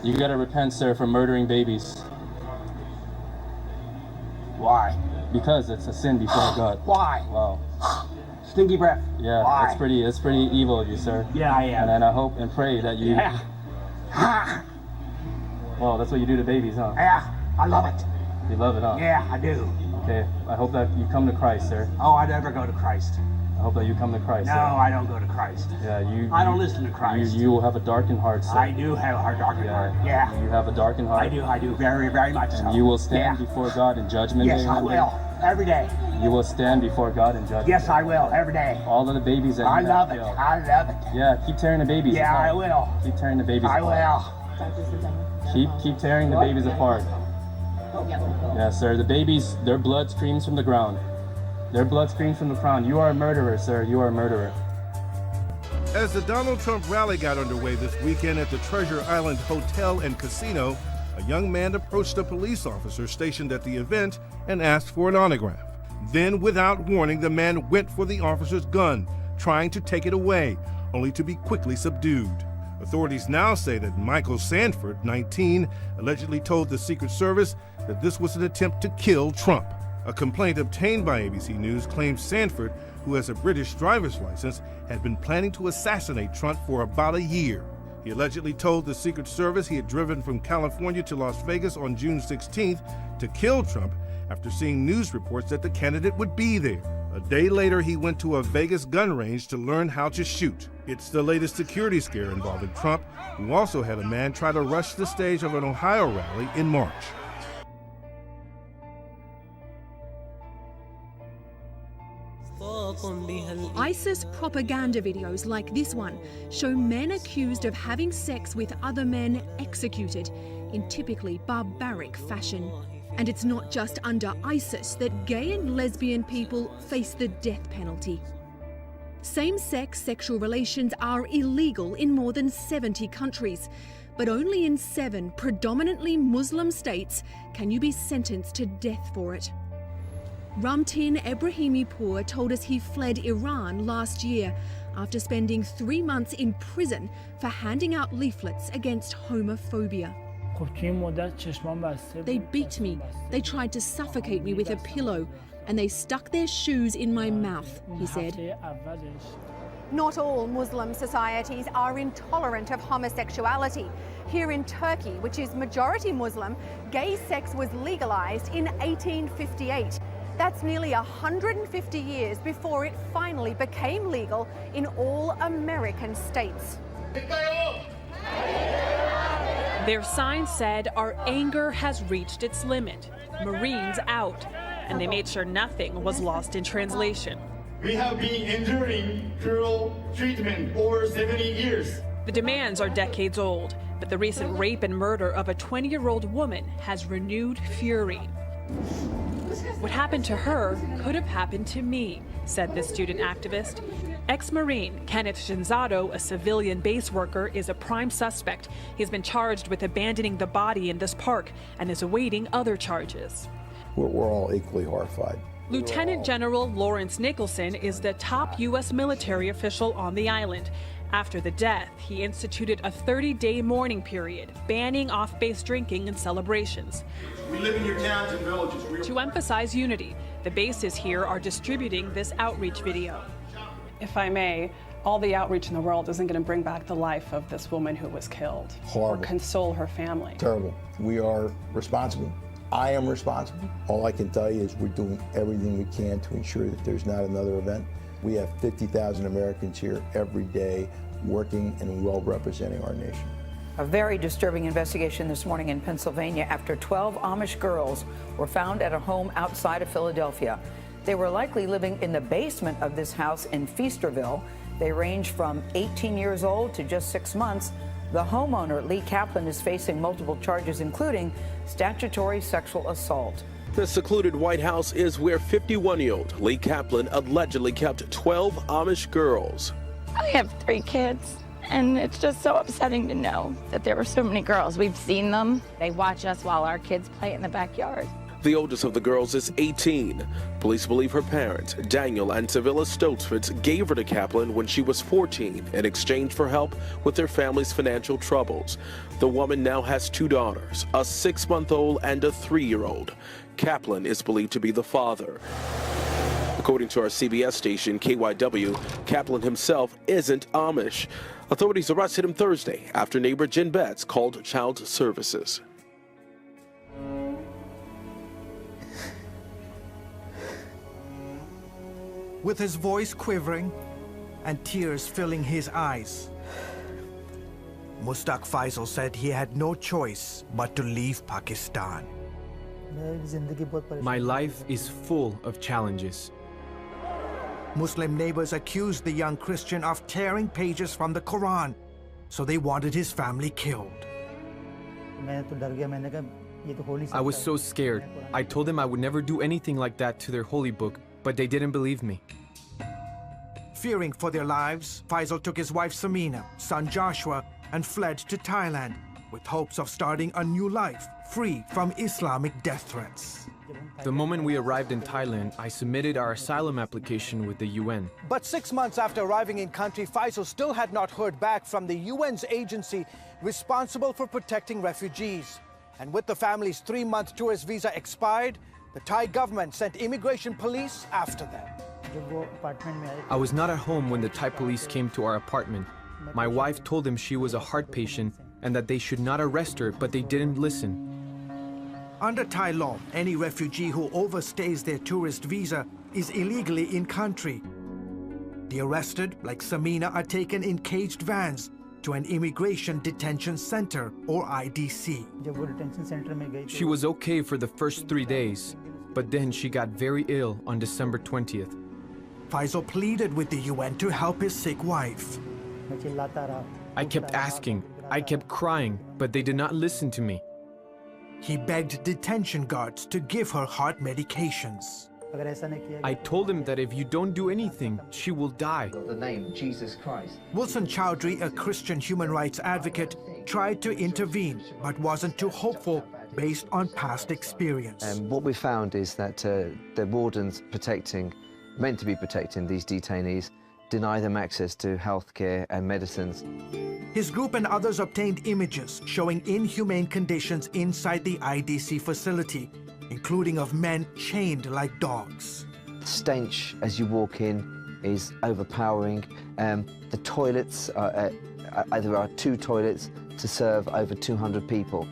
You gotta repent, sir, for murdering babies. Why? Because it's a sin before God. Why? Wow. Stinky breath. Yeah, Why? that's pretty evil of you, sir. Yeah, I am. And I hope and pray that you... Yeah. Well, that's what you do to babies, huh? Yeah, I love it. You love it, huh? Yeah, I do. Okay, I hope that you come to Christ, sir. Oh, I never go to Christ. I hope that you come to Christ, No, sir. I don't go to Christ. Yeah, I don't listen to Christ. You will have a darkened heart, sir. I do have a darkened heart. Yeah. You have a darkened heart. I do, very, very much so. And you will stand before God in judgment Yes, day. I will. Every day. You will stand before God in judgment. Yes, I will. Every day. All of the babies that I you love have it. killed. I love it. Yeah, keep tearing the babies Yeah, apart. I will. Keep tearing the babies I apart. will. Keep tearing the babies apart. Yes, sir. The babies, their blood streams from the ground. Their blood streams from the ground. You are a murderer, sir. You are a murderer. As the Donald Trump rally got underway this weekend at the Treasure Island Hotel and Casino, a young man approached a police officer stationed at the event and asked for an autograph. Then, without warning, the man went for the officer's gun, trying to take it away, only to be quickly subdued. Authorities now say that Michael Sanford, 19, allegedly told the Secret Service that this was an attempt to kill Trump. A complaint obtained by ABC News claims Sanford, who has a British driver's license, had been planning to assassinate Trump for about a year. He allegedly told the Secret Service he had driven from California to Las Vegas on June 16th to kill Trump after seeing news reports that the candidate would be there. A day later, he went to a Vegas gun range to learn how to shoot. It's the latest security scare involving Trump, who also had a man try to rush the stage of an Ohio rally in March. ISIS propaganda videos like this one show men accused of having sex with other men executed in typically barbaric fashion. And it's not just under ISIS that gay and lesbian people face the death penalty. Same-sex sexual relations are illegal in more than 70 countries, but only in 7 predominantly Muslim states can you be sentenced to death for it. Ramtin Ebrahimipour told us he fled Iran last year after spending 3 months in prison for handing out leaflets against homophobia. They beat me, they tried to suffocate me with a pillow, and they stuck their shoes in my mouth, he said. Not all Muslim societies are intolerant of homosexuality. Here in Turkey, which is majority Muslim, gay sex was legalized in 1858. That's nearly 150 years before it finally became legal in all American states. Their sign said, "Our anger has reached its limit. Marines out." And they made sure nothing was lost in translation. We have been enduring cruel treatment over 70 years. The demands are decades old, but the recent rape and murder of a 20-year-old woman has renewed fury. What happened to her could have happened to me, said this student activist. Ex-Marine Kenneth Shinzado, a civilian base worker, is a prime suspect. He's been charged with abandoning the body in this park and is awaiting other charges. We're all equally horrified. Lieutenant General Lawrence Nicholson is the top U.S. military official on the island. After the death, he instituted a 30-day mourning period, banning off-base drinking and celebrations. We live in your towns and villages. To emphasize unity, the bases here are distributing this outreach video. If I may, all the outreach in the world isn't going to bring back the life of this woman who was killed. Horrible. Or console her family. Terrible. We are responsible. I am responsible. All I can tell you is we're doing everything we can to ensure that there's not another event. We have 50,000 Americans here every day working and well representing our nation. A very disturbing investigation this morning in Pennsylvania after 12 Amish girls were found at a home outside of Philadelphia. They were likely living in the basement of this house in Feasterville. They range from 18 years old to just 6 months. The homeowner, Lee Kaplan, is facing multiple charges, including statutory sexual assault. The secluded White House is where 51-year-old Lee Kaplan allegedly kept 12 Amish girls. I have 3 kids, and it's just so upsetting to know that there were so many girls. We've seen them. They watch us while our kids play in the backyard. The oldest of the girls is 18. Police believe her parents, Daniel and Sevilla Stoltzfus, gave her to Kaplan when she was 14 in exchange for help with their family's financial troubles. The woman now has 2 daughters, a 6-month-old and a 3-year-old. Kaplan is believed to be the father. According to our CBS station, KYW, Kaplan himself isn't Amish. Authorities arrested him Thursday after neighbor Jen Betts called Child Services. With his voice quivering and tears filling his eyes, Mushtaq Faisal said he had no choice but to leave Pakistan. My life is full of challenges. Muslim neighbors accused the young Christian of tearing pages from the Quran, so they wanted his family killed. I was so scared. I told them I would never do anything like that to their holy book, but they didn't believe me. Fearing for their lives, Faisal took his wife Samina, son Joshua, and fled to Thailand with hopes of starting a new life free from Islamic death threats. The moment we arrived in Thailand, I submitted our asylum application with the UN. But 6 months after arriving in country, Faisal still had not heard back from the UN's agency responsible for protecting refugees. And with the family's 3-month tourist visa expired, the Thai government sent immigration police after them. I was not at home when the Thai police came to our apartment. My wife told them she was a heart patient and that they should not arrest her, but they didn't listen. Under Thai law, any refugee who overstays their tourist visa is illegally in country. The arrested, like Samina, are taken in caged vans to an immigration detention center, or IDC. She was okay for the first 3 days, but then she got very ill on December 20th. Faisal pleaded with the UN to help his sick wife. I kept asking, I kept crying, but they did not listen to me. He begged detention guards to give her heart medications. I told him that if you don't do anything, she will die. The name Jesus Christ. Wilson Chowdhury, a Christian human rights advocate, tried to intervene, but wasn't too hopeful based on past experience. What we found is that the wardens meant to be protecting these detainees, deny them access to healthcare and medicines. His group and others obtained images showing inhumane conditions inside the IDC facility, including of men chained like dogs. The stench as you walk in is overpowering. The toilets, there are 2 toilets to serve over 200 people.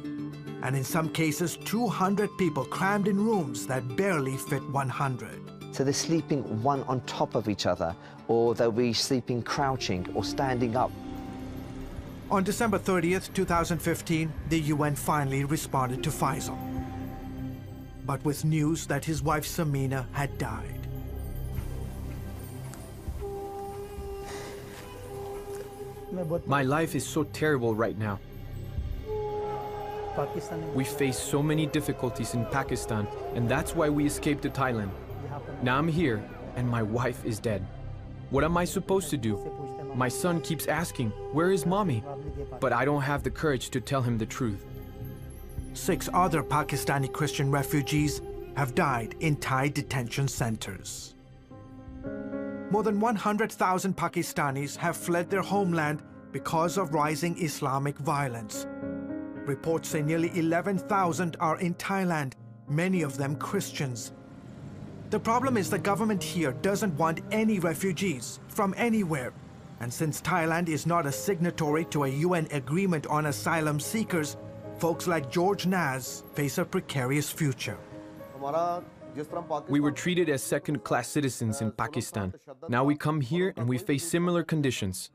And in some cases, 200 people crammed in rooms that barely fit 100. So they're sleeping one on top of each other, or they'll be sleeping crouching or standing up. On December 30th, 2015, the UN finally responded to Faisal, but with news that his wife Samina had died. My life is so terrible right now. We face so many difficulties in Pakistan, and that's why we escaped to Thailand. Now I'm here, and my wife is dead. What am I supposed to do? My son keeps asking, where is mommy? But I don't have the courage to tell him the truth. 6 other Pakistani Christian refugees have died in Thai detention centers. More than 100,000 Pakistanis have fled their homeland because of rising Islamic violence. Reports say nearly 11,000 are in Thailand, many of them Christians. The problem is the government here doesn't want any refugees from anywhere. And since Thailand is not a signatory to a UN agreement on asylum seekers, folks like George Naz face a precarious future. We were treated as second-class citizens in Pakistan. Now we come here and we face similar conditions.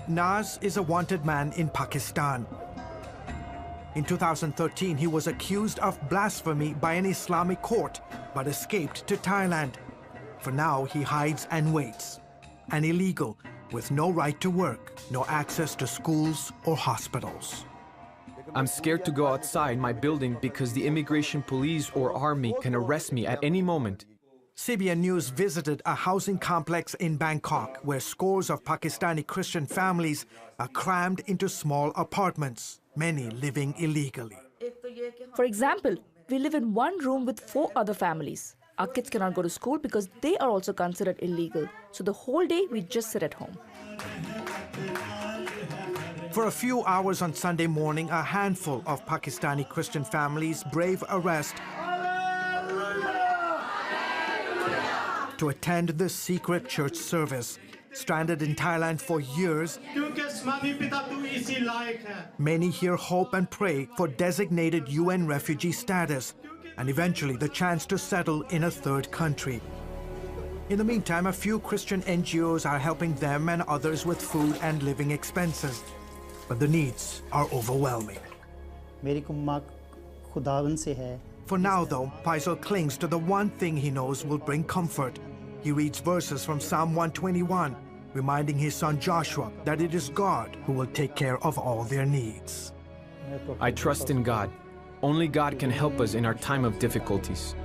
Naz is a wanted man in Pakistan. In 2013, he was accused of blasphemy by an Islamic court, but escaped to Thailand. For now, he hides and waits. An illegal, with no right to work, no access to schools or hospitals. I'm scared to go outside my building because the immigration police or army can arrest me at any moment. CBN News visited a housing complex in Bangkok where scores of Pakistani Christian families are crammed into small apartments, many living illegally. For example, we live in one room with 4 other families. Our kids cannot go to school because they are also considered illegal. So the whole day we just sit at home. For a few hours on Sunday morning, a handful of Pakistani Christian families brave arrest to attend the secret church service. Stranded in Thailand for years, many here hope and pray for designated UN refugee status and eventually the chance to settle in a third country. In the meantime, a few Christian NGOs are helping them and others with food and living expenses. But the needs are overwhelming. For now, though, Faisal clings to the one thing he knows will bring comfort. He reads verses from Psalm 121, reminding his son Joshua that it is God who will take care of all their needs. I trust in God. Only God can help us in our time of difficulties.